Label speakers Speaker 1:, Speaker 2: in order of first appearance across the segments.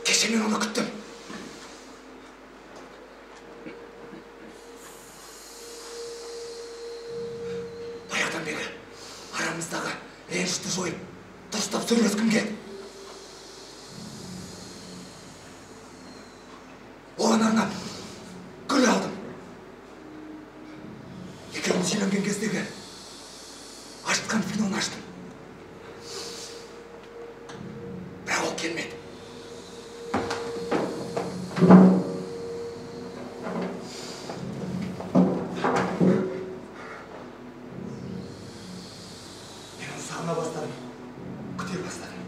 Speaker 1: Кеше мен оны күттім. Баяғыдан бері арамыздағы ренішті жойып, дұрыстап сөйлескім келді. Оған арнап гүл алдым. Екеуміз үйленген кездегі ашытқан винон аштым. Бірақ ол келмеді. Мен оны сағына бастадым, күте бастадым.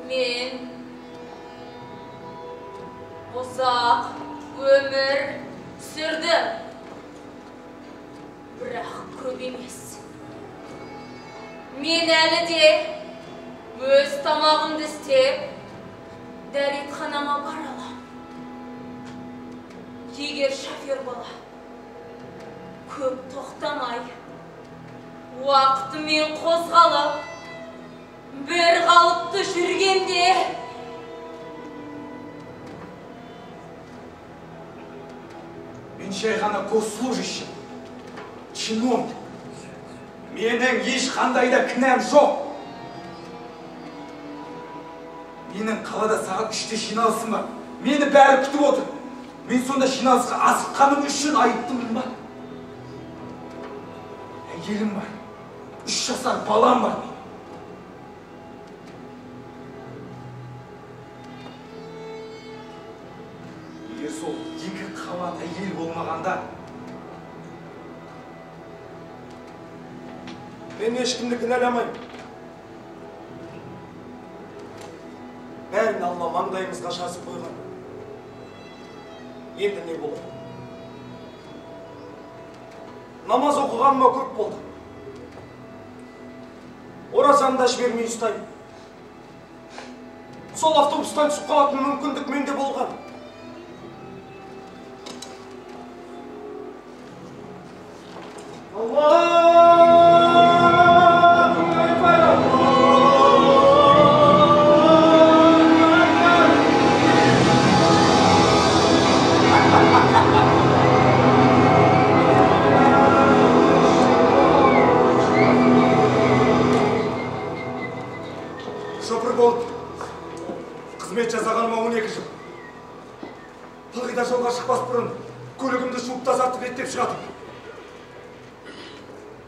Speaker 2: Мен ұзақ өмір сүрдім, бірақ көп емес. Мен әлі де өз тамағымды істеп, дәретханама бара алам. Егер шофер бала көп тоқтамай, уақытымен қозғалып, бір қалыпты жүргенде,
Speaker 1: мен жай ғана госслужащий, чиновник. Менің ешқандай да кінәм жоқ. Менің қалада сағат 3-те жиналысым бар. Мені бәрі күтіп отыр. Мен сонда жиналысқа асыққаным үшін айыптымын ба? Әйелім бар, 3 жасар балам бар. Егер сол 2 қабат әйел болмағанда,
Speaker 3: мен ешкімді кінәламаймын. Бәрін Алла маңдайымызға жазып қойған. Енді не болады? Намаз оқығаныма көп болды. Оразамды да жібермей ұстаймын. Сол автобустан түсіп қалатын мүмкіндік менде болған.
Speaker 1: шопыр болып, қызмет жасағаныма 12 жыл. Ылғи да жолға шықпас бұрын көлігімді жуып тазартып беттеп шығатым.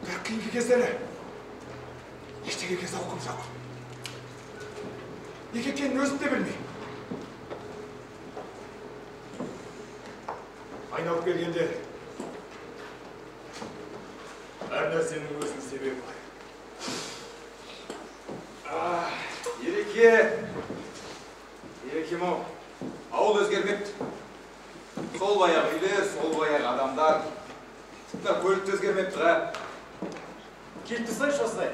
Speaker 1: Бірақ кейінгі кездері ештеңеге зауқым жоқ. Неге екенін өзім де білмеймін. Айналып келгенде әр нәрсенің өзінің себебі бар. Ерекем-ау, ауыл өзгермепті. Сол баяғы үйлер, сол баяғы адамдар. Тіпті көлікті өзгермепті ға.
Speaker 4: Келіп тұрсайшы осылай.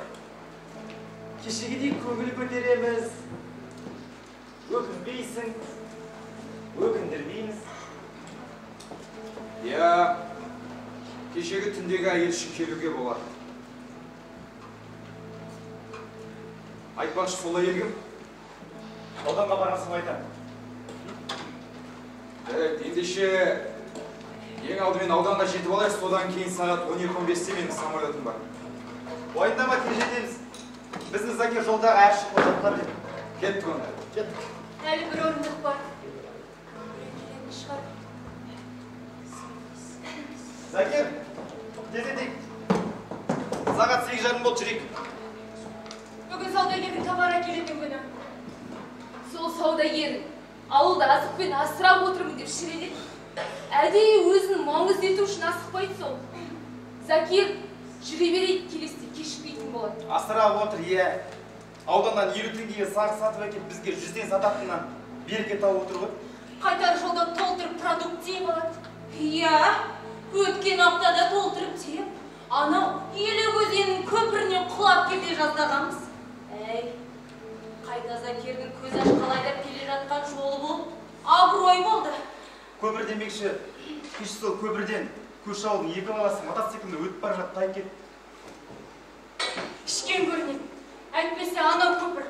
Speaker 4: Кешегідей көңіл көтереміз. Өкінбейсің, өкіндірмейміз.
Speaker 1: Я, кешегі түндегі әйел үшін келуге болады. Айтпақшы сол әйел кім?
Speaker 4: Ауданға барасың айтам.
Speaker 1: Ендеше ең алдымен ауданға жетіп алайық, содан кейін сағат 12:15-те менің самолетім бар.
Speaker 4: Уайымдама, тез жетеміз. Біздің Закир жолдағы әр шықпа жаттар деп.
Speaker 1: Кеттік онда.
Speaker 4: Кеттік.
Speaker 2: әлі бір орындық бар. Келетін шығар.
Speaker 4: Закир, тез етейік. Сағат 8:30 болып жүрейік.
Speaker 2: Бүгін саудагердің товар әкелетін күні. Сол саудагер ауылда азықпен асырап отырмын деп шіреледі. Әдейі өзін маңызды ету үшін асықпайды сол. Закир жүре берейді, келесте кешікпейтін болады.
Speaker 4: Асырап отыр, иә. Ауданнан 50 теңгеге сақ сатып әкеліп бізге 100-ден сататыннан береке тауып отыр ғой.
Speaker 2: Қайтар жолда толтырып продукт тиіп алады. Иә, Өткен аптада толтырып тиіп, анау Елек өзенінің көпірінен құлап кете жаздағанбыз. Әй, қайда Закирдің көз ашқалайдап келе жатқан жолы болып, абырой болды.
Speaker 4: Көпір демекші, кеш сол көпірден көрші ауылдың екі баласы мотоциклмен өтіп бара жатып тайып кетті.
Speaker 2: Ішкен көрінеді. Әйтпесе анау көпір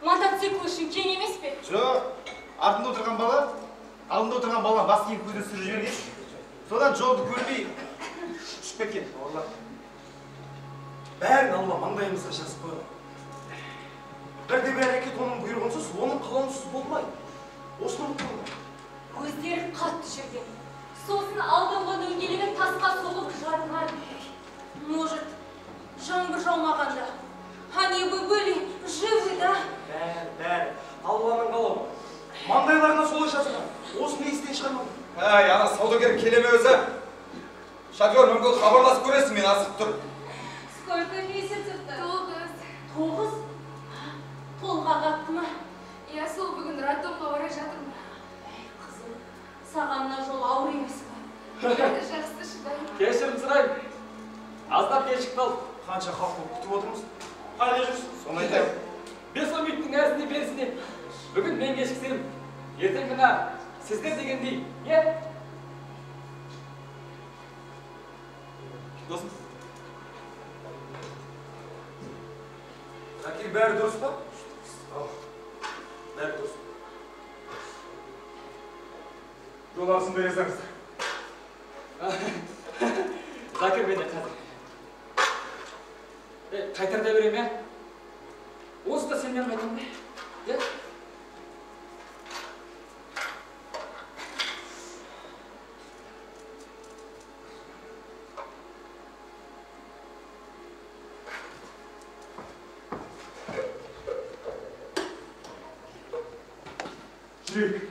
Speaker 2: мотоцикл үшін кең емес пе?
Speaker 4: Жоқ, артында отырған бала, алдында отырған бала бас киім көзін сүріп жіберген. Содан жолды көрмей ұшып кеткен.
Speaker 3: Бәрін алма маңдайымызға жазып қойған. Бірде-бір әрекет оның бұйрығынсыз, оның қалауынсыз болмайды. Осыны ұмытпаңдар.
Speaker 2: Көздері қатты жүрген. Сосын алдыңғы дөңгелегін тасқа соғып жарылған. Может, жаңбыр жаумағанда. Они бы были живы, да?
Speaker 3: Бәрі. Алланың қалауы. Маңдайларына солай жазған. Осыны естен шығармады.
Speaker 1: Әй, ана саудагер келеме өзі. Шофер мүмкін хабарласып көресің, мен асып тұр.
Speaker 2: Сколько месяцев-то? 9. 9? Толға қапты ма?
Speaker 5: Я сол бүгін роддомға бара жатырмын.
Speaker 2: Қызым, сағанна жол ауыр емес па?
Speaker 5: Жақсы шыдаймын.
Speaker 6: Кешірім сұраймын. Аздап кешік қалды.
Speaker 3: Қанша халық болып күтіп отырмыз. Қайда жүрсің?
Speaker 4: Соны айтайын.
Speaker 6: Бесомиттің әзіне берісіне. Бүгін мен кешіксем, ертең күні сіздер дегендей, е?
Speaker 1: Досым,
Speaker 3: Закир, бәрі дұрыс па? Бәрі дұрыс.
Speaker 1: жол ақысын бере салыңыздар.
Speaker 6: Закир менде қазір. Қайтарда берем, е? Осы да сенен қайтам ба? Е?
Speaker 1: Жүрейік.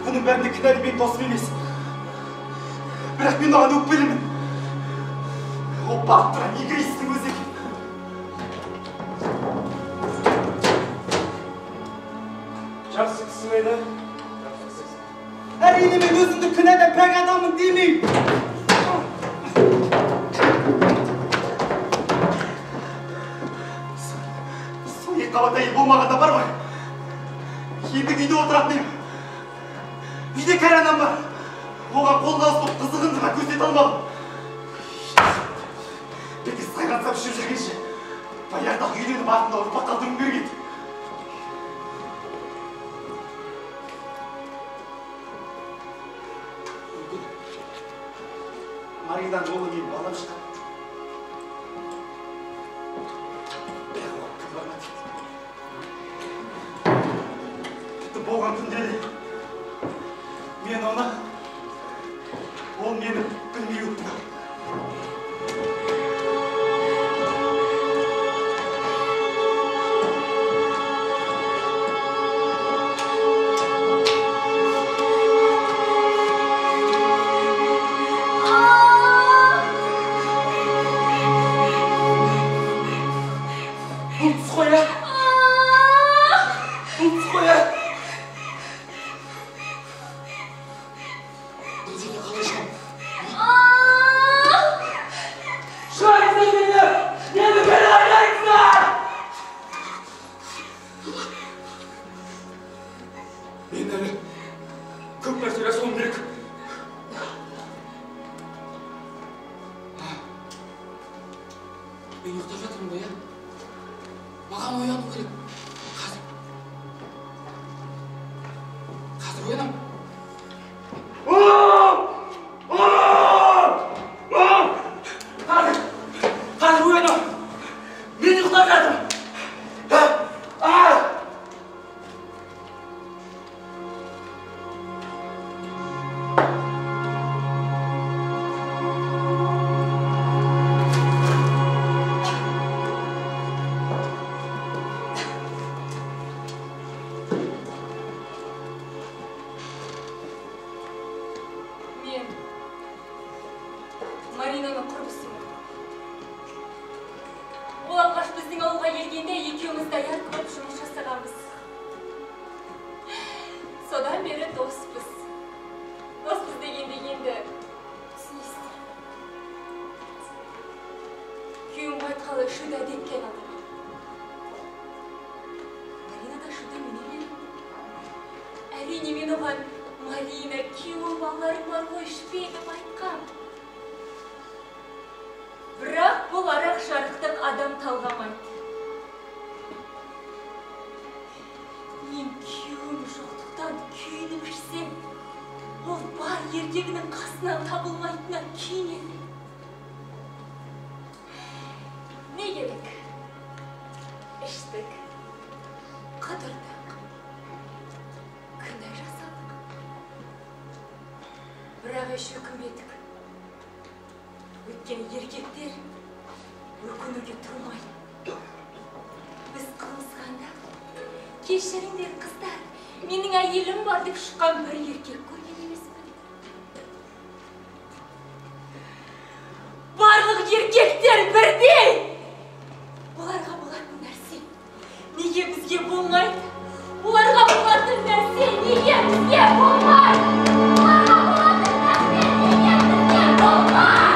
Speaker 1: Бұның бәрінде кінәлі мен досым емес. Бірақ мен оған өкпелімін. Ол бақыттыра негристің өзі екен.
Speaker 3: Жақсы кісі ме еді?
Speaker 4: Әрине мен өзімді күнәдан пәк адаммын демеймін. Сол екі қабат әйел болмағанда бар ғой. Енді үйде отыратын едім. Үйде кәрі анам бар. Оған қолға ұстап қызығынды ма көздете алмадым. Бекес сайрансап жүріп жүргенше, баяғыдағы үйленіп артында ұрпақ қалдырым берген. Маридан жолы кейін балам шыққан. Тіпті болған күнде де мен оны, ол мені білмей өтті.
Speaker 3: Мен әлі көп нәрсе жасауым керек.
Speaker 6: Мен ұйықтап жатырмын ғой, е? Маған оян
Speaker 2: бәріміз даяр болып жұмыс жасағанбыз. Содан бері доспыз. Доспыз дегенде енді түсінесіздер. Күйеуім айтқалы шуды әдеткен адам. Марина да шуды менен. Әрине мен оған Марина, күйеуі балаларың бар ғой, ішпе деп айтқам. Бірақ бұл арақ жарықтық адам талғамайды. Мен күйеуім жоқтықтан күйініп ішсем, ол бар еркегінің қасынан табылмайтынына күйінеді. Не керек? Іштік, қыдырдық, күнә жасадық. Бірақ еш өкінбедік. Өйткені еркектер өкінуге тұрмайды. Біз қылмысқанда, кешіріңдер қыздар, менің әйелім бар деп шыққан бір еркек көрген емеспін. Барлық еркектер бірдей! Оларға болатын нәрсе неге бізге болмайды? Оларға болатын нәрсе неге бізге болмайды? Оларға болатын нәрсе неге бізге болмайды?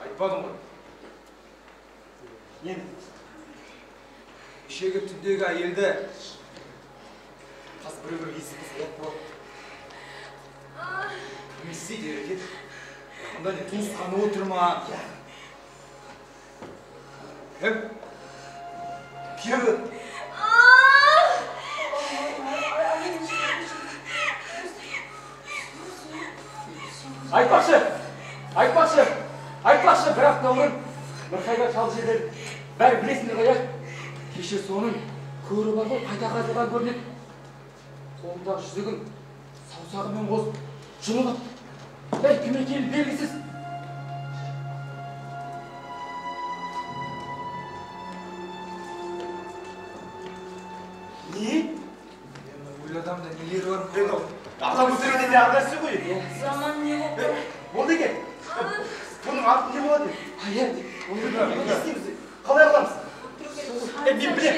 Speaker 1: Айтпадым ғой.
Speaker 3: Енді
Speaker 1: Кешегі түндегі әйелді қас бір есі қыз болады. Не істейді еркек? Онда не туысқаны отырма? Кім? Күйеуі?
Speaker 6: Айтпақшы, бірақ нөмірін бір қайда шал жерлер бәрі білесіңдер ғой, кеше соның көрі бар ғой, қайта қазылған көрінеді. Қолындағы жүзігін саусағымен қосып жұмылып, кім екені белгісіз.
Speaker 3: не?
Speaker 1: Ойладамда нелері бар?
Speaker 3: Атам өтіргенде де ағасы ғой.
Speaker 2: Заман не болды?
Speaker 3: Болды екен. Бұның аты не болады?
Speaker 6: Аян,
Speaker 3: Не істейміз? Қалай қыламыз? Мен білем.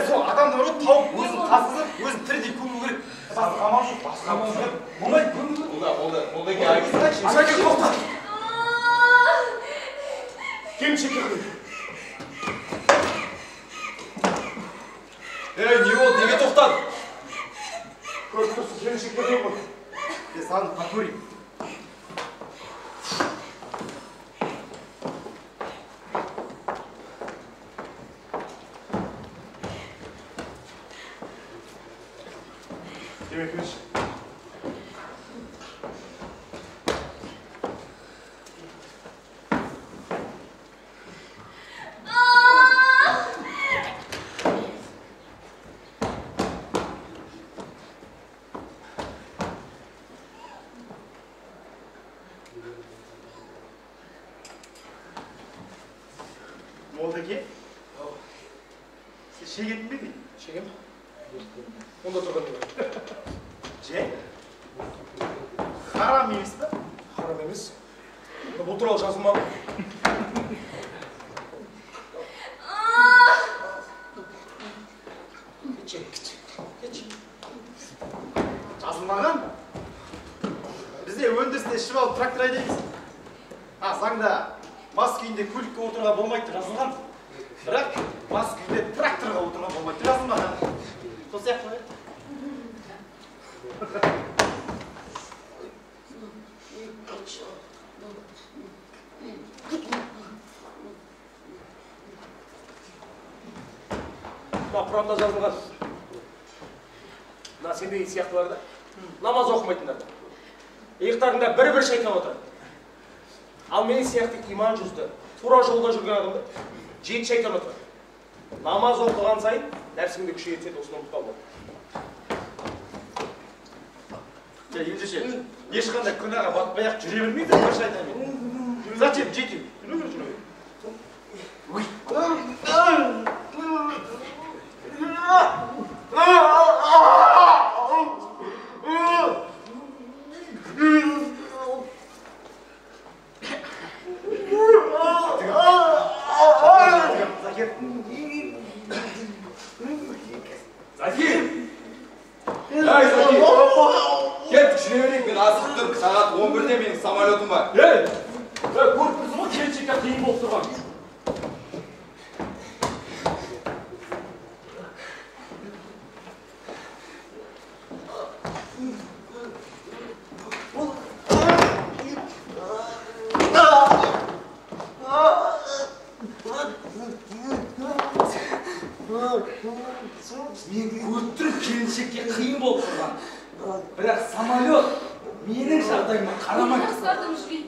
Speaker 3: Сол адамды ұрып тауып, өзін тасызып, өзін тірідей көму керек. Басқа амал жоқ, басқа амал жоқ. Болмай көму керек. Ол да Шәке, тоқта! Кем шеке қылып?
Speaker 1: Не болды, неге тоқтады?
Speaker 3: Көріп тұрсың, келіншектер не болды? Саған покөрейін. Демек өш. Болды ке? Сен шегетін бе едің?
Speaker 1: Шегем? Онда тұрғанды бар.
Speaker 3: Же? Харам емес па?
Speaker 1: Харам емес. Бұл туралы жазылмады.
Speaker 3: Жазылмаған? Бізде өндірісте ішіп алып трактор айдаймыз. Заңда мас күйінде көлікке отыруға болмайды жазылған. Бірақ мас күйінде тракторға отыруға болмайды жазылмаған. Сол сияқты ғой.
Speaker 1: Құрамда жазылған.
Speaker 7: мына сендей сияқтылар да намаз оқымайтындар. Иықтарында бір-бір шайтан отырады. Ал мен сияқты иман жүзді, тура жолда жүрген адамда 7 шайтан отырады. Намаз оқыған сайын нәпсіңді күшейте түседі, осыны ұмытпа бол.
Speaker 3: Ендеше, ешқандай күнәға батпай-ақ жүре бермейді бір шайтанмен. Зачем жету? Жүре бер, жүре бер.
Speaker 8: Сағат 11-де менің самолетім бар.
Speaker 6: Көріп тұрсың ғой, келіншекке қиын болып тұрған.
Speaker 4: Мен көріп тұрып келіншекке қиын болып тұрған. Бірақ самолет менің жағдайыма қарамайды.
Speaker 2: Астардым жүрейін.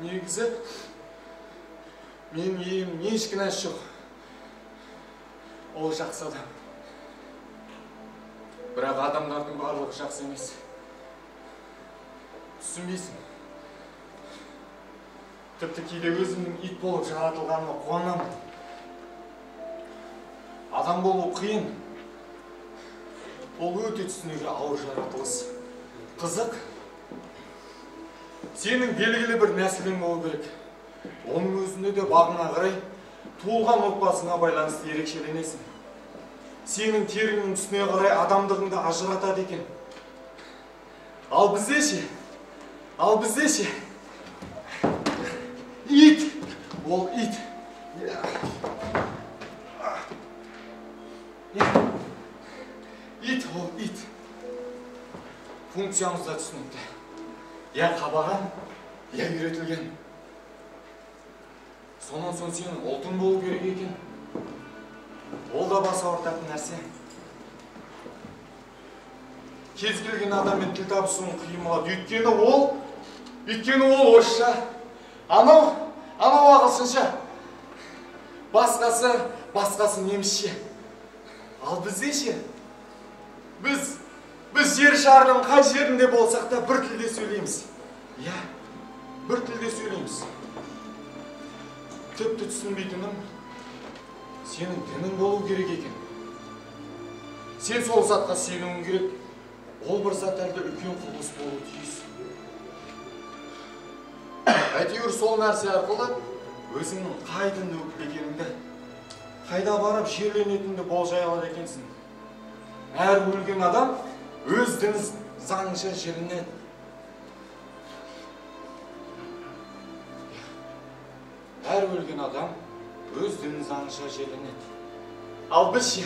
Speaker 1: Негізі, менің елім еш кінәсі жоқ. Ол жақсы адам. Бірақ адамдардың барлығы жақсы емес. Түсінбейсің. Тіпті кейде өзімнің ит болып жаратылғаныма қуанамын. Адам болу қиын. Ол өте түсінуге ауыр жаратылыс. Қызық. Сенің белгілі бір нәсілің болу керек. Оның өзінде де бағына қарай туылған отбасыңа байланысты ерекшеленесің. Сенің теріңнің түсіне қарай адамдығыңды ажыратады екен. Ал бізде ше? Ит! Ол ит! Ит, ол ит. Функциямыз да түсінікті. Я қабаған, я үйретілген. Сонан соң сенің ұлтың болу керек екен. Ол да баса ортатын нәрсе. Кез келген адаммен тіл табысуын қиын болады. Өйткені ол орысша. Анау ағылшынша. Басқасы немісше. Ал бізде ше? Біз жер шарының қай жерінде болсақ та бір тілде сөйлейміз. Я, бір тілде сөйлейміз. Тіпті түсінбейтінім, сенің дінің болу керек екен. Сен сол затқа сенуің керек. Ол бір зат әлде үлкен құбылыс болу тиіс. Әйтеуір сол нәрсе арқылы өзіңнің қай дінді өкілдегеніңді, қайда барып жерленетінді болжай алады екенсің. Әр өлген адам өз діні заңынша жерленеді. Әр өлген адам өз діні заңынша жерленеді. Ал біз ше?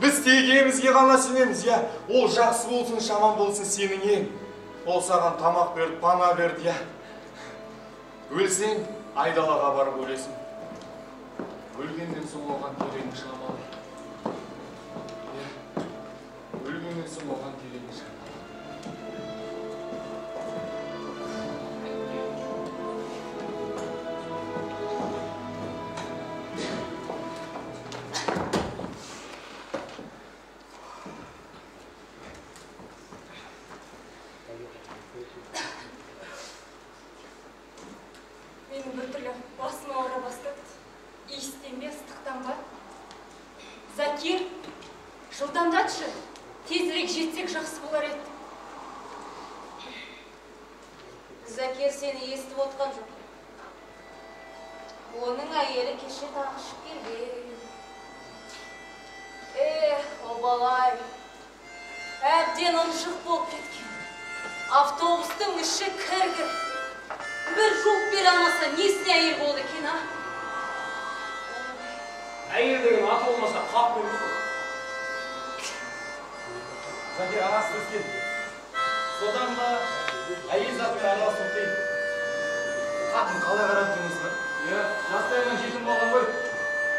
Speaker 1: Біз тегемізге ғана сенеміз, я? Ол жақсы болсын, жаман болсын сенің ең. Ол саған тамақ берді, пана берді, я? Өлсең, айдалаға барып өлесің. Өлгенден соң оған керегің шамалы. Өлгеннен соң оған керегің шамалы.
Speaker 2: түрлі басым ауыра бастады. Иістен бе, ыстықтан ба? Закир, жылдамдатшы. Тезірек жетсек жақсы болар еді.
Speaker 9: Закир сені естіп отқан жоқ. Оның әйелі кеше тағышып келген. Обалай. Әбден ұмшық болып кеткен. Автобустың іші кір-кір. Бір жол бере алмаса, несіне әйел болды екен, а?
Speaker 7: Әйел деген аты болмаса қап емес қой.
Speaker 3: Закир, анасы өскен. Содан ба, әйел затымен араласып кейін. Қатын қалай қарап тұрмыз ба?
Speaker 6: Жастайынан жетім болған ғой.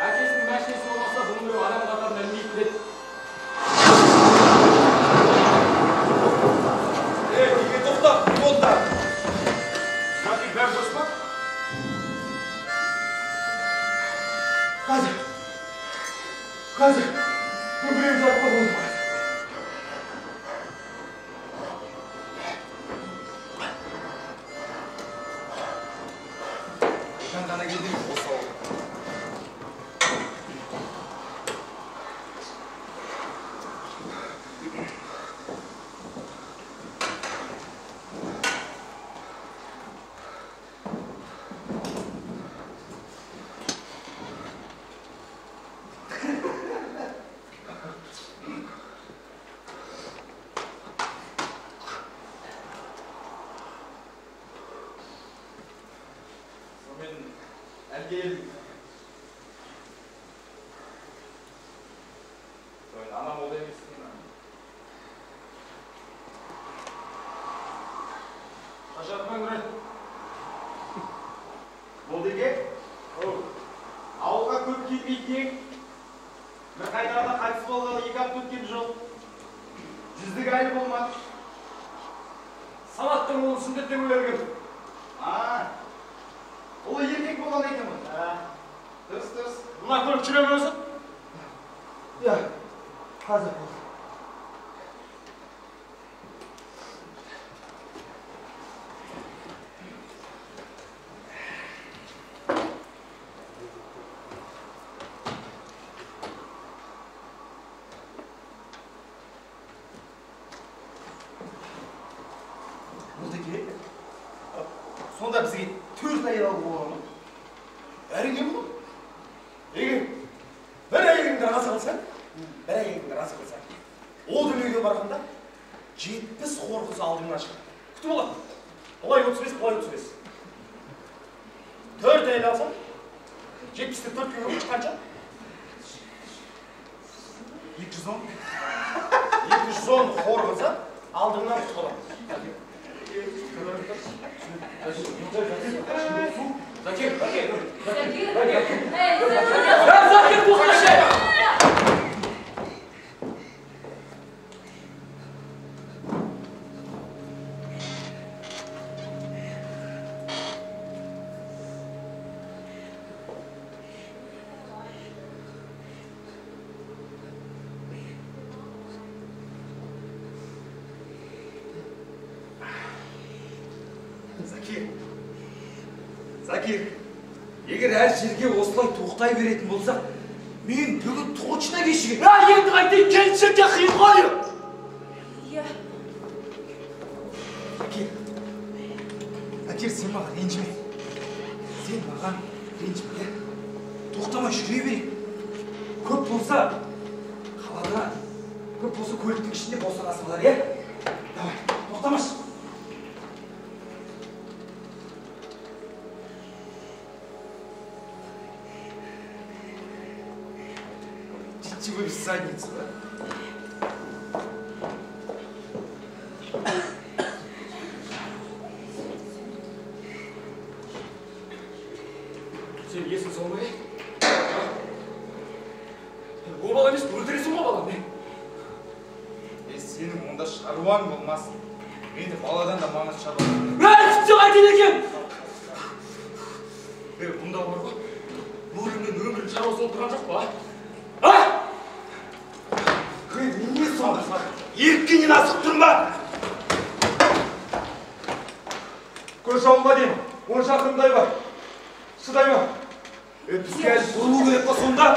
Speaker 6: Әкесінің мәшинесі болмаса, бұның біреу адам қатарына ілмейтін еді.
Speaker 8: Неге тоқтап, не болды?
Speaker 7: Закир, бәрі дұрыс па?
Speaker 1: Қазір, көбірек жатып қалдым.
Speaker 8: Қана келдім, осы ауыл. Әлгел. Анам ол емессің.
Speaker 7: Шашатпан көреді.
Speaker 3: Болды еке? Ауылға көп кетпейтін. Бір қайтарда қайтыс болғалы 2 апта өткен жоқ. Жүздік әлі болмады.
Speaker 7: Салаттың ол сүндеттен өлерген.
Speaker 3: Ол еркек болған екен ғой. Дұрыс.
Speaker 7: Мына көлік жүре берсін.
Speaker 1: Қазір болды.
Speaker 3: Болды еке? Сонда бізге 4 әйел алып болған ма?
Speaker 7: Әрине бұл. Егер бір әйеліңді разы қылсаң, ол дүниеге барғанда 70 хор қыз алдыңнан шығады. Күтіп алады. Олай 35, бұлай 35. 4 әйел алсаң, 70-те 4-ке көріп қанша? 210 хор қылса, алдыңнан күтіп алады. Закир, бұқашы!
Speaker 6: Закир, егер әр жерге осылай тоқтай беретін болсақ, мен бүгін точно кешігем.
Speaker 7: Енді қайтайын, келіншекте қиын ғой!
Speaker 2: Иә.
Speaker 6: Закир, сен маған ренжіме. Тоқтамай жүре берейік. Көп болса, қалада, көп болса көліктің ішінде босанасы қалар, е? Давай, тоқтамаш.
Speaker 3: Вы в задницу, да?
Speaker 7: Сен есің солмай? О бала емес, өлтіресің ғой балам, мен?
Speaker 8: Сенің онда шаруаң болмасын. Менде баладан да маңыз шаруаң.
Speaker 7: Тіпті қайтын екен! Бұнда бар ғой, бұл өлімнен өмірін шаруасы болып тұрған жоқ па?
Speaker 3: Не сонда? Еркінен асып тұрма!
Speaker 1: Көрші ауылға дейін 10 шақырымдай бар.
Speaker 8: шыдаймын. Бізге әлі бұрылу керек па сонда?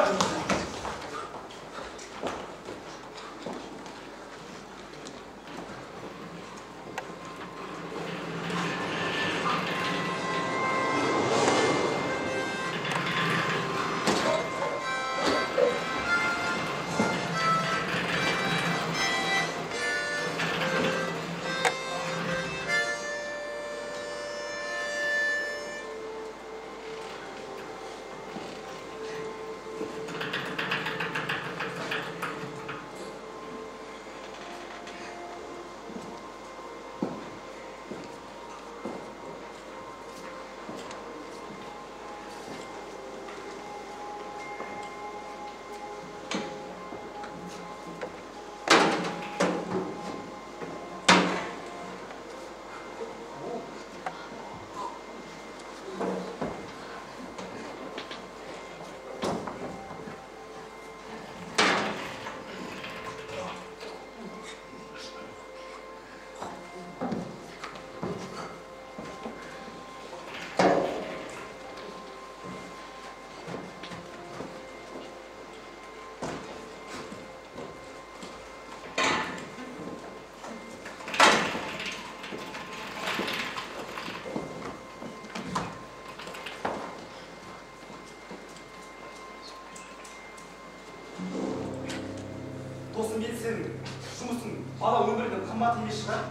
Speaker 4: Досым, мен сенің жұмысың бала өмірден қымбат емес шығар?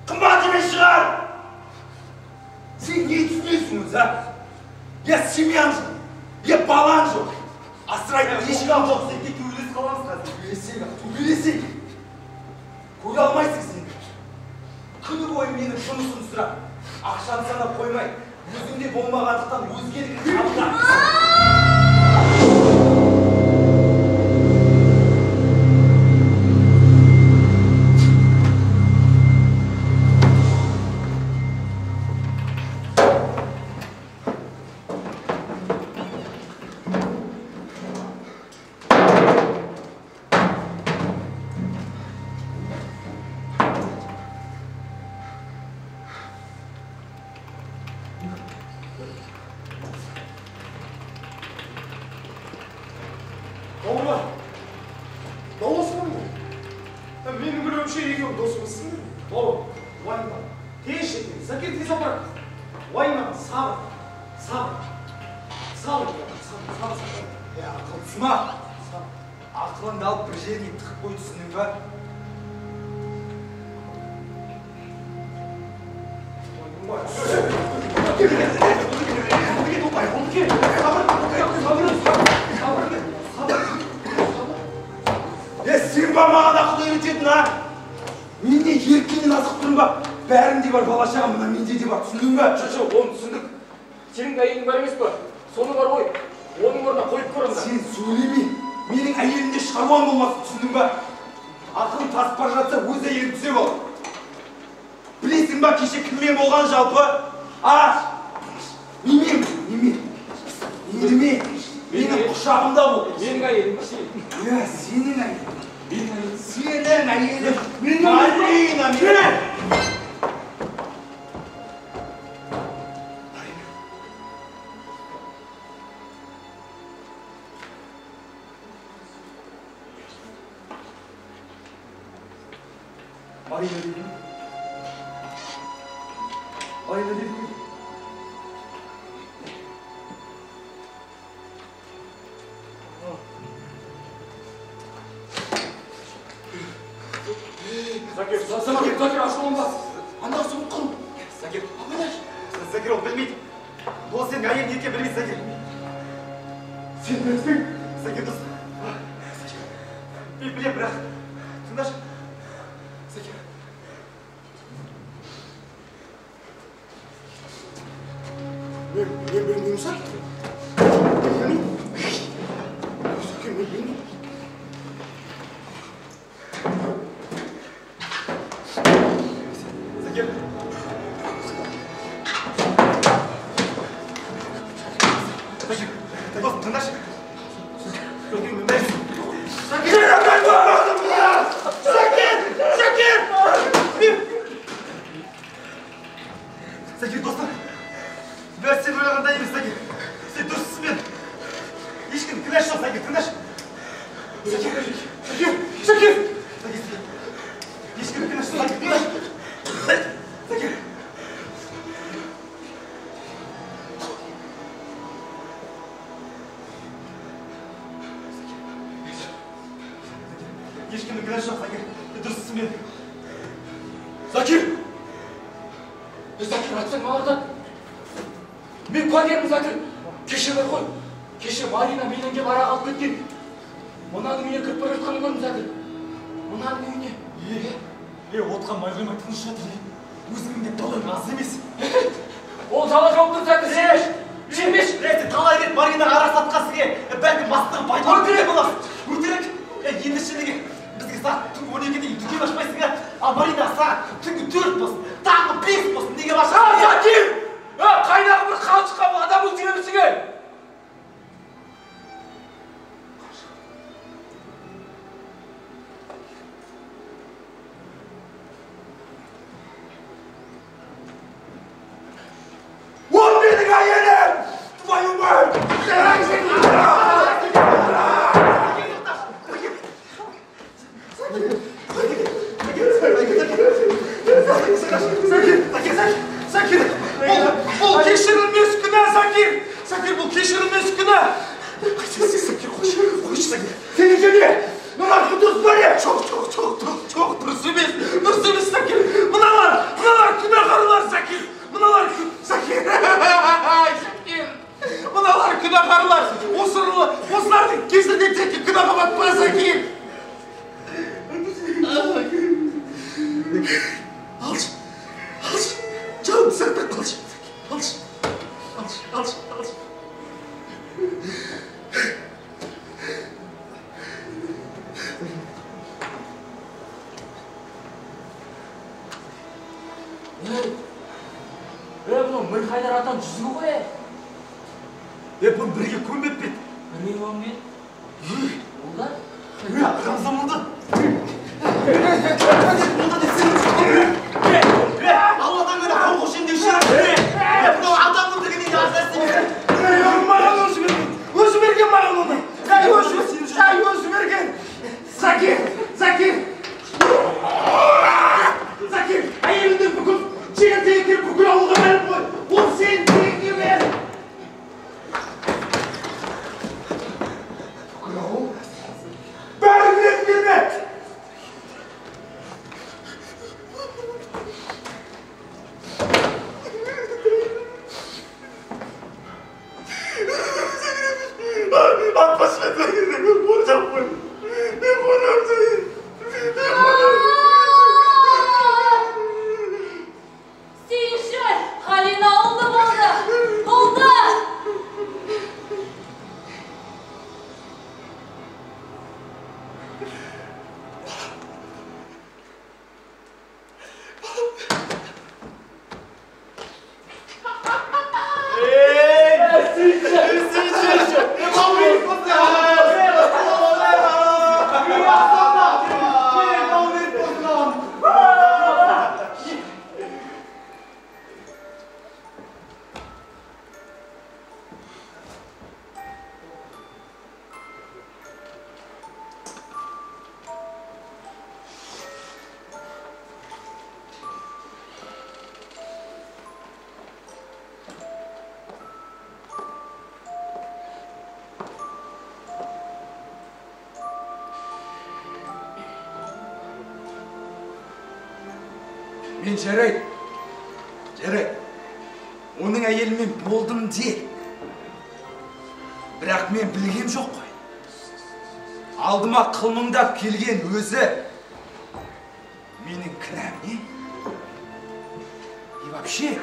Speaker 4: Қымбат емес шығар! Сен не түсінесің өзі, а? Я семьям жоқ, я балаң жоқ. Асырайтын ешкім жоқ, сен тек төбелесіп қаламыз қазір. Төбелесек. Көре алмайсың сен. Күні бойы менің жұмысым сұрап, ақшаны санап қоймай, өзіңде болмағандықтан өзгелікті қабылдап.
Speaker 3: Менің білуімше екеуің досым�сың. Бауыр, уайымда. Тез жеткен. Закир тез апарады. Уайымда, сабыр.
Speaker 4: Ақылсыма. Ақылыңды алып бір жерге тығып қой түсінің ба? Сен ба маған ақыл үйрететін, а? Менде еркенен асып тұрмын ба? Бәрінде бар бала-шаға, мына менде де бар, түсіндің ба?
Speaker 6: Жоқ, оны түсіндік. Сенің де әйелің бар емес па? Соны бар ғой. Оның орнына қойып көріңді.
Speaker 4: Сен сөйлеме. Менің әйелімде шаруам болмасын, түсіндің ба? Ақылың тасып бара жатса, өз әйелің түсе бол. Білесің ба, кеше кіммен болған жалпы? Неме? Менің құшағымда бол.
Speaker 6: Менің әйелім ба сен?
Speaker 4: Сенің әйелің. Сенің әйелің. Марина, мен. Marina dedim.
Speaker 6: Закир, ашуланбас. Анда суық қырым.
Speaker 4: Закир ол білмейді. Ол сенің әйелің ерке білмейді, Закир. Сен білмейсің? Закир дос. Мен білем, бірақ. Тыңдашы. Закир. Мен білмеймін, Закир. Закир, мен білмеймін. Закир. Дос, тыңдашы. Закир! Закир! Закир! Ешкілік кінашты, Закир! Ешкімнің кінәсі жоқ, Закир. Дұрыстысың мен.
Speaker 6: Закир! Закир, айтсаң мағырдан. Мен куәгермін, Закир. Кеше бір ғой. Кеше Марина менен кеп арақ алып кеткен. Мынаның үйіне кіріп бара жатқанын көрдім, Закир. Мынаның үйіне.
Speaker 3: Отқан майғаймай тыныш жатыр. Өзіңнің деп далаң аз емес.
Speaker 6: Ол дала жауып тұр, Закир. Сенбеш.
Speaker 3: Талай рет Маринаға арақ сатқан сізге бәлкім бастығы пайдаланып өтірік боласың. Өтірік. Енді шынығы бізге сағат түнгі 12-де дейін дүкен ашпайсың ба? Ал Марина сағат түнгі 4 болсын, таңғы 5 болсын. Неге башқа?
Speaker 6: Закир! Қайдағы бір қалшыққа бұл адам өлтіремісің?
Speaker 4: Он менің әйелім! Твою мать! Закир! Бұл кешірілмес күнә, Закир! Закир, бұл кешірілмес күнә! Закир, қойшы, Закир! Сені және! Мыналар дұрыс па не? Жоқ, дұрыс емес, Закир! Мыналар күнәқарлар, Закир! Мыналар күнәқарлар! Осылардың кесірден текке күнәға батпа, Закир! Алшы! Canım senden kalacağım. Alış.
Speaker 6: Bunu Mırkaylar atan жүзігі қой.
Speaker 3: Бұны бірге көмбеп бет.
Speaker 6: Бірге көмбет? Олда?
Speaker 3: Қамзам олда. Алладан ғана қорқуш емдеуші. Бұны адамның дегенен ажырасты емес.
Speaker 4: Маған өзі берген маған оны. Өзі берген. Закир! Әйеліңді бүкіл жеген тегекер бүкіл ауылға бәріп қой. Ол сен тегекер бер. Бүкіл ауыл? Бәрі білетін берме. Atmasın Zakir, ne korkacağım ben. Ne korkacağım.
Speaker 9: Сүйінші, Халина олды болды.
Speaker 4: Мен жарайды. Оның әйелімен болдым де. Бірақ мен білгем жоқ қой. Алдыма қылмыңдап келген өзі менің кінәм не? И вообще,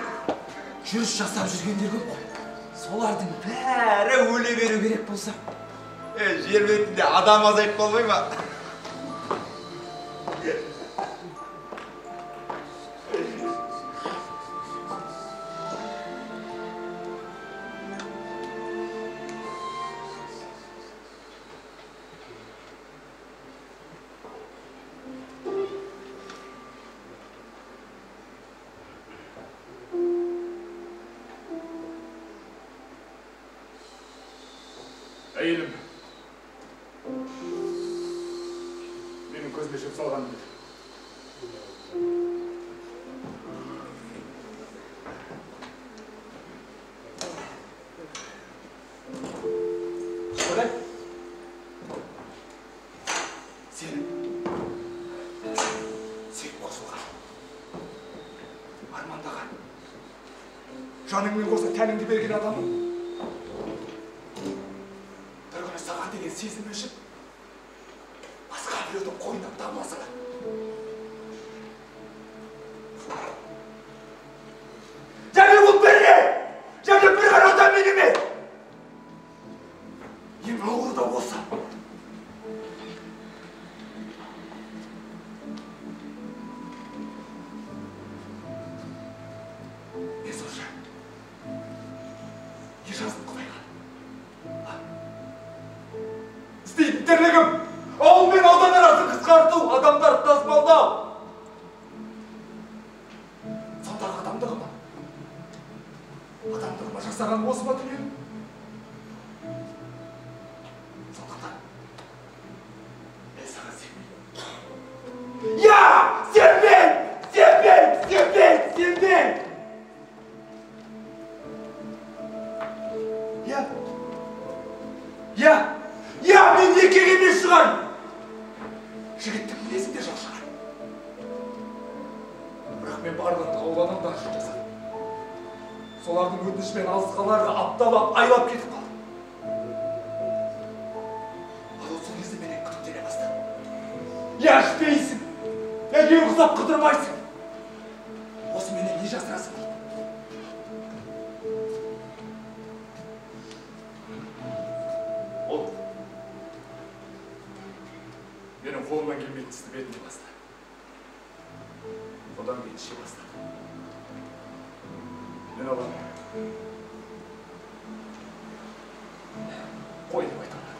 Speaker 4: жүріс жасап жүргендер көп қой. Солардың бәрі өле беру керек болса. Жер бетінде адам азайып қалмай ма?
Speaker 8: Әйелім,
Speaker 4: көзіне жіп салған. Шодай, сен қосылған, армандаған, жаныңмен қоса тәніңді берген адамың. Бір күні саған деген сезім өшіп, басқа біреудің қойнынан табыласың. Және бұл бірге, және бір ғана адам мен емес. Ең ауыры да болса. Мен сонша не жаздым Құдайға? Істейтін тірлігім ауыл мен аудан арасын қысқарту, адамдарды тасымалдау. Сондағы адамдығыма, адамдығыма жасаған осы ма дүнием? Сондықтан мен саған сенбеймін. Я! Сенбеймін! Сенбеймін! Сенбеймін! Сенбеймін! Я, мен еркек емес шығар. Жігіттің мінезінде жау шығар. Бірақ мен барлығын ауланам да ашып жасадым. Солардың өтінішімен алысқаларға апталап, айлап кетіп қалдым. Ал осы кезде менен күдіктене бастады. Я ішпейсің, неге ұқсап қыдырмайсың? Осы менен не жасырасың дейді. Ол менің қолымнан келмейтін істі бетіне басты. Одан кейін іше бастады. Мен оған қой деп айта алмадым.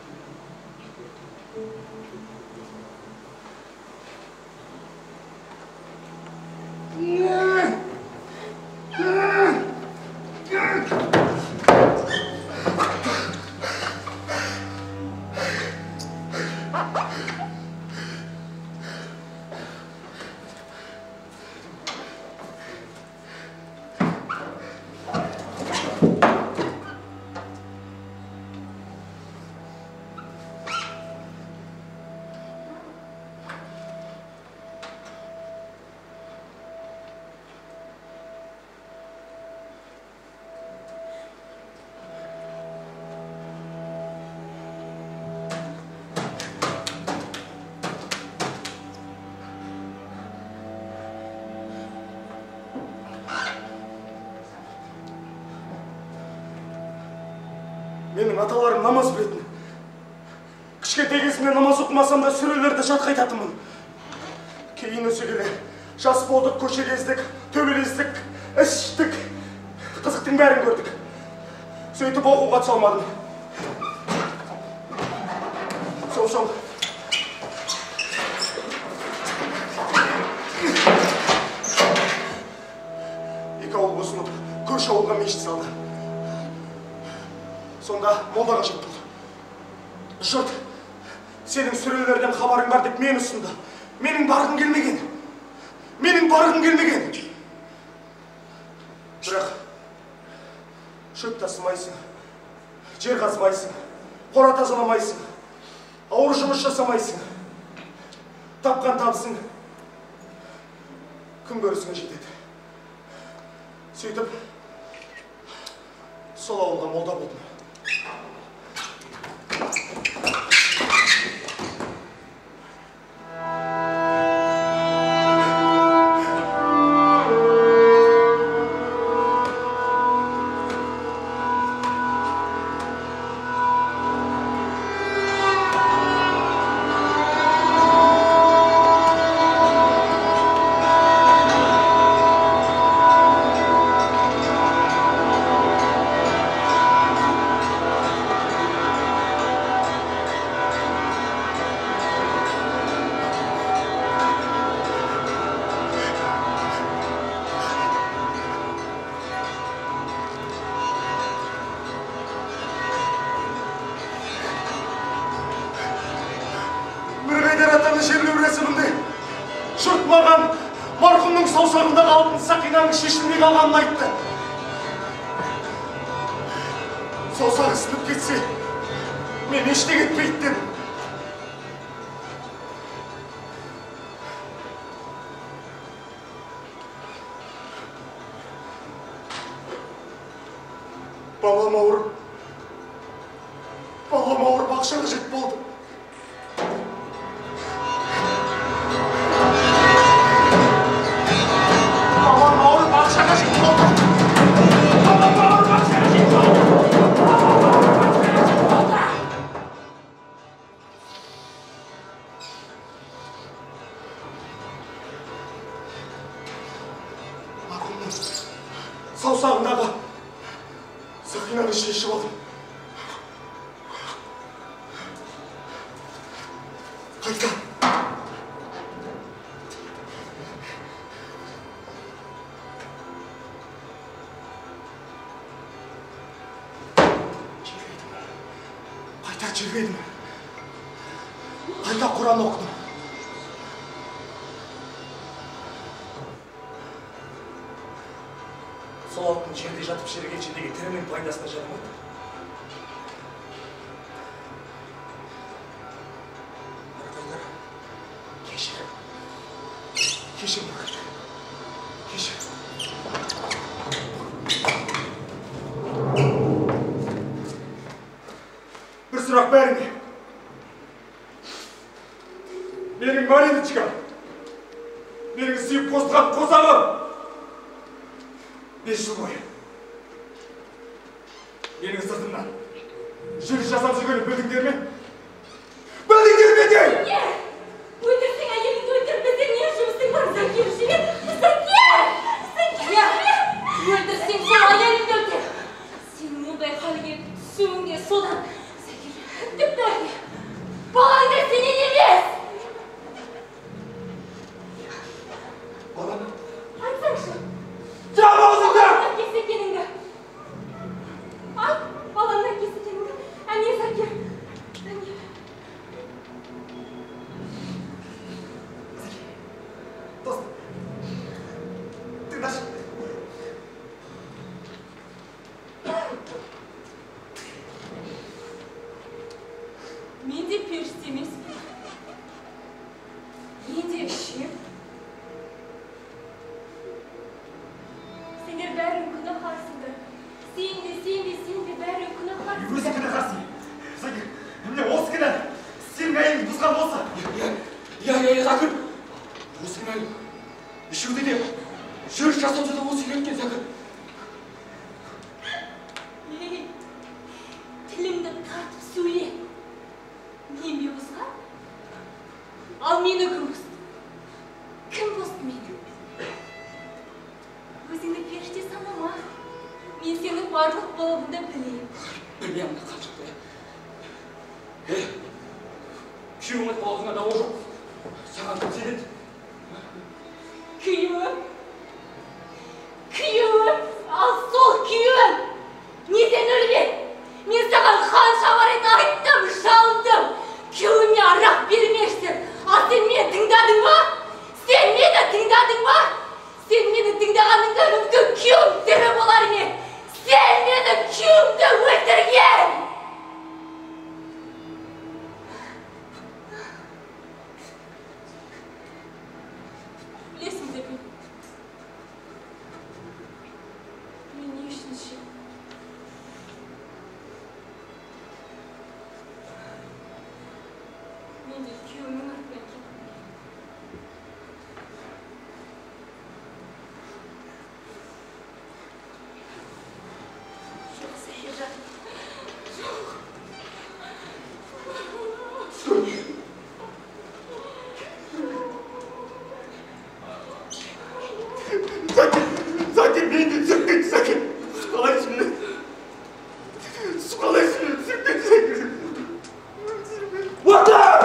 Speaker 4: Менің аталарым намаз білетін. Кішкентай кезімде намаз оқымасам да сүрелерді жатқа айтатынмын. Кейін өсе келе жас болдық, көше кездік, төбелестік, іштік, қызықтың бәрін көрдік. Сөйтіп оқуға түсе алмадым. Сол екі ауыл қосылып, көрші ауылға мешіт салды. Сонда молдаға жігіт болды. Жұрт, сенің сүрелерден хабарың бар деп мен ұсынды. Менің барғым келмеген. Бірақ шөп тасымайсың, жер қазбайсың, қора тазаламайсың, ауыр жұмыс жасамайсың. Тапқан табысың күн көрісіңе жетеді. Сөйтіп, сол ауылға молда болдым.
Speaker 1: Сақинаны жерлеу рәсімінде жұрт маған марқұмның саусағындағы алтын сақинаның шешілмей қалғанын айтты. Саусағы сынып кетсе, мен ештеңе етпейді дедім. Балам ауырып ақшаға жет болды. Саусағындағы сақинаны шешіп алдым. Қайта. Жерледім. Қайта Құран оқыдым. Сол алтын жерде жатып шірігенше деген тірінің пайдасына жарамайды. Арқайлар, кешір. Кешір, Арқайлар. Кешір. Бір сұрақ бәріңе. Менің Мариночкам, менің сүйіп қосқан қосағым. 5 жыл бойы менің сыртымнан жүріс жасап жүргенін білдіңдер ме? Білдіңдер ме де?
Speaker 2: Не? Өтірсің әйеліңді өлтірмесең не жұмысың бар? Закир жігіт! Закир! Өлтірсең сол әйеліңді өлтір! Сенің ондай халге түсуің де содан. Закир, тіпті балаңды сенен емес!
Speaker 1: Балам?
Speaker 2: Айтсаңшы!
Speaker 1: Жабы аузыңды!
Speaker 2: Балаңнан кесекеніңді! Айт, балаңнан кесекеніңді! Әне, Закир! Әне!
Speaker 1: Дос, тыңдашы.
Speaker 2: Мен де періште емеспін. Мен де ішем. Сендер бәрің күнәһарсыңдар. Сен де бәрің күнәһарсыңдар.
Speaker 1: Өзі күнәһарсың. Закир, міне осы кінә сенің әйелің бұзған болса.
Speaker 6: Закир. Осы кінә үшеуде де жүріс жасап жүрді осы үйреткен, Закир.
Speaker 2: Тілімді тартып сөйле. Мен бе бұзған? Ал мені кім бұзды? Кім бұзды мені? Өзіңді періште санама. Мен сенің барлық болығында білейін.
Speaker 6: Білмеймін қаншықты. Күйеуің айтып аузыңа дауы жоқ. Саған кім сенеді?
Speaker 2: Күйеуім? Күйеуім? Ал сол күйеуім! Неден өлмек? Мен саған қанша рет айттым, жалындым. Күйеуіме арақ бермешсің. Ал сен мені тыңдадың ба? Сен мені тыңдадың ба? Сен мені тыңдағаныңда мүмкін күйеуім тірі болар ме? Сен мені күйеуімді өлтірген! Білесің бе? Мен не үшін ше? Мен де күйеуімнің артынан кеттім.
Speaker 1: Закир, мені түсіртпейді, Закир. Қалай şimdi? Қалай şimdi түсіртпейді, Закир. Отыр!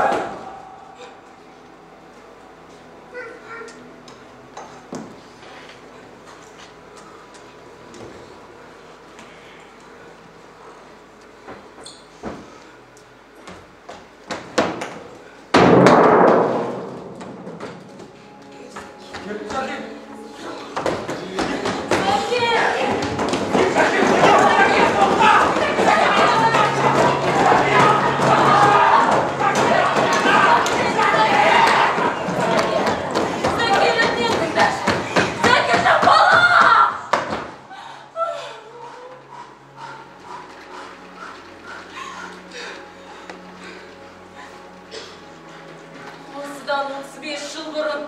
Speaker 9: осыдан 35 жыл бұрын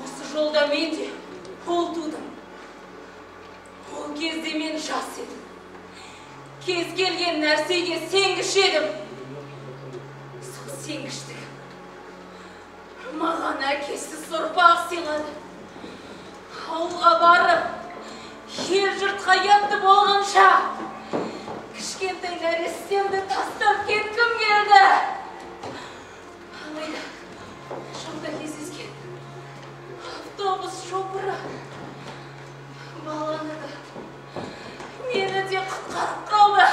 Speaker 9: осы жолда мен де ұл тудым. Ол кезде мен жас едім. Кез келген нәрсеге сенгіш едім. Сол сенгіштік маған әкесі ұрпақ сыйлады. Ауылға барып, ел жұртқа енді болғанша кішкентай нәрестемді тастап кеткім келді. Алайда жолда кездескен автобус шопыры баланы да мені де құтқарып қалды.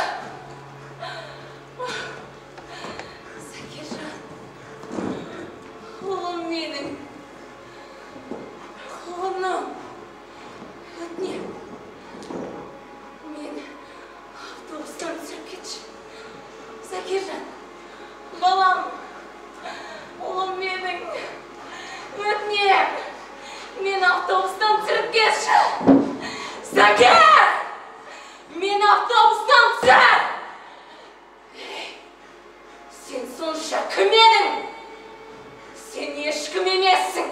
Speaker 9: Сәкежан, ұлым менің, құлыным, өтінем, мені автобустан түсіріп кетші. Сәкежан, балам, ұлым менің, өтінем, мені автобустан түсіріп кетші. Сәке! Мен автобустан түсір! Сен сонша кім едің? Сен ешкім емессің.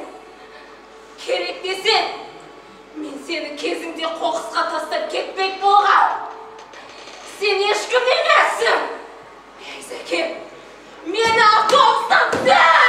Speaker 9: Керек десең, мен сені кезіңде қоқысқа тастап кетпек болған. Сен ешкім емессің. Сәке, мені автобустан түсір!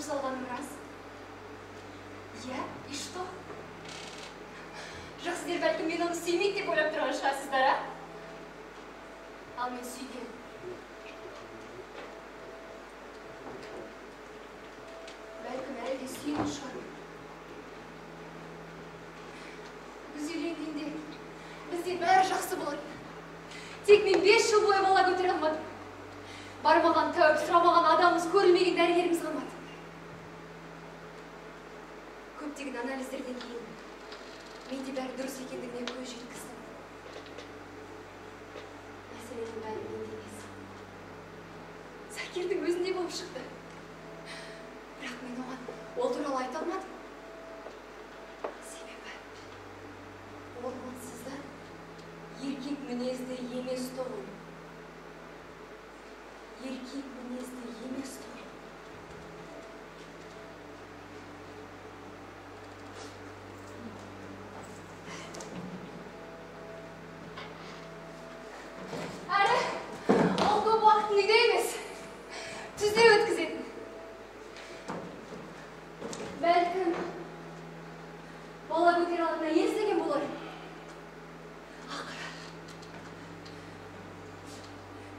Speaker 5: салғаным рас. Иә, и что? Жоқ, сіздер бәлкім мен оны сүймейді деп ойлап тұрған шығарсыздар, а? Ал мен сүйгем. Бәлкім әлі де сүйетін шығар. Біз үйленгенде бізде бәрі жақсы болады. Тек мен 5 жыл бойы бала көтере алмадым. Бармаған тәуіп, сұрамаған адамымыз, көрілмеген дәрігеріміз қалмады. Көптеген анализдерден кейін менде бәрі дұрыс екендігіне көз жеткіздім. Мәселенің бәрі менде емес. Закирдің өзінде болып шықты. Бірақ мен оған ол туралы айта алмадым. Себебі ол онсыз да еркек мінезді емес тұғын. Еркек мінезді емес тұғын. Әрі, ол көп уақытын үйде емес, түзде өткізетін. Бәлкім, бала көтере алатынына естіген болар. Ақыры,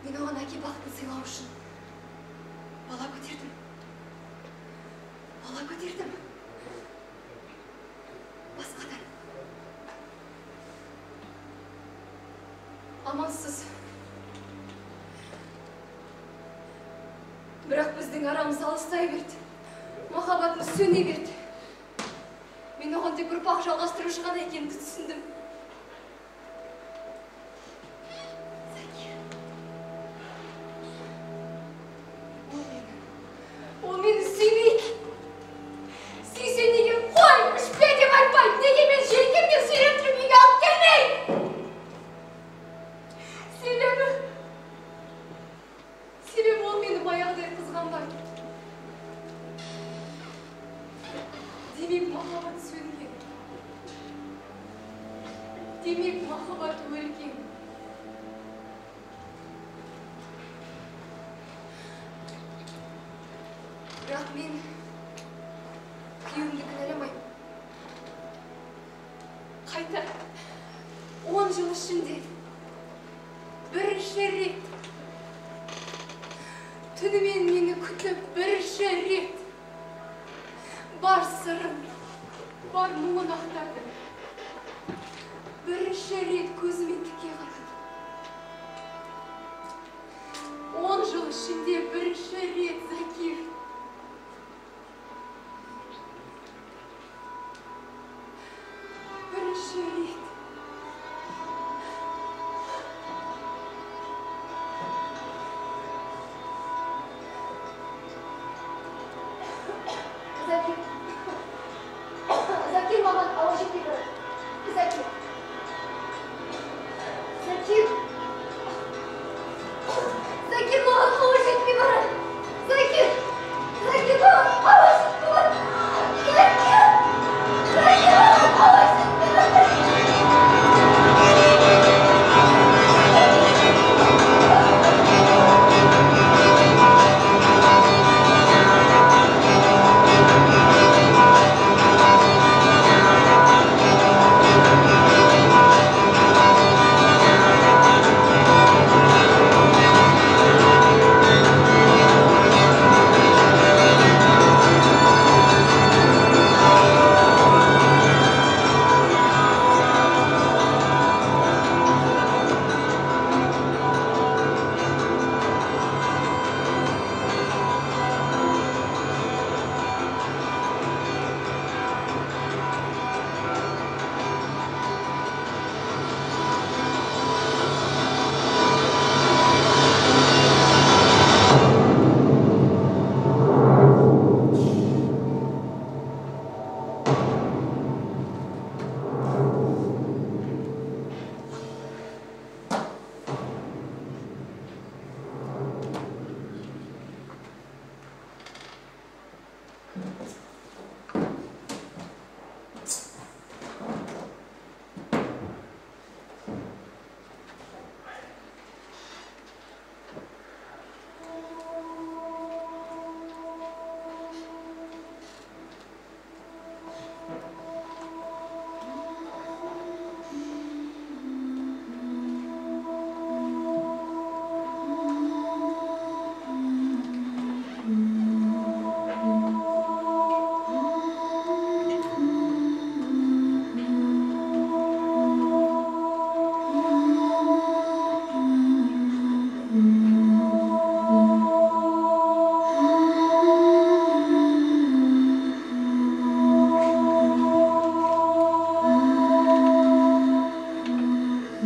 Speaker 5: мен оған әке бақытын сыйлау үшін бала көтердім. Басқадан. Амансыз. Бірақ біздің арамыз алыстай берді. Махаббатымыз сөне берді. Мен оған тек ұрпақ жалғастырушы ғана екенін түсіндім. Закир. Ол мені сүймейді. Сүйсе неге қой, ішпе деп айтпайды. Неге мен желкемде сүйретіп үйге алып келмейді? Себебі ол мені баяғыдай қызғанбайды. Демек махаббат сөнген. Демек махаббат өлген. Бірақ мен күйеуімді кінәламаймын. Қайта 10 жыл ішінде бірінші рет түнімен мені күтіп бірінші рет бар сырым, бар мұңын ақтарды. Бірінші рет көзімен тіке қарады. 10 жыл ішінде бірінші рет Закир. Бірінші рет. Закир маған ауа жетпей барады. Закир. Закир маған ауа жетпей барады. Закир маған ауа жетпей барады. Закир маған ауа жетпей барады.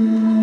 Speaker 10: Thank you.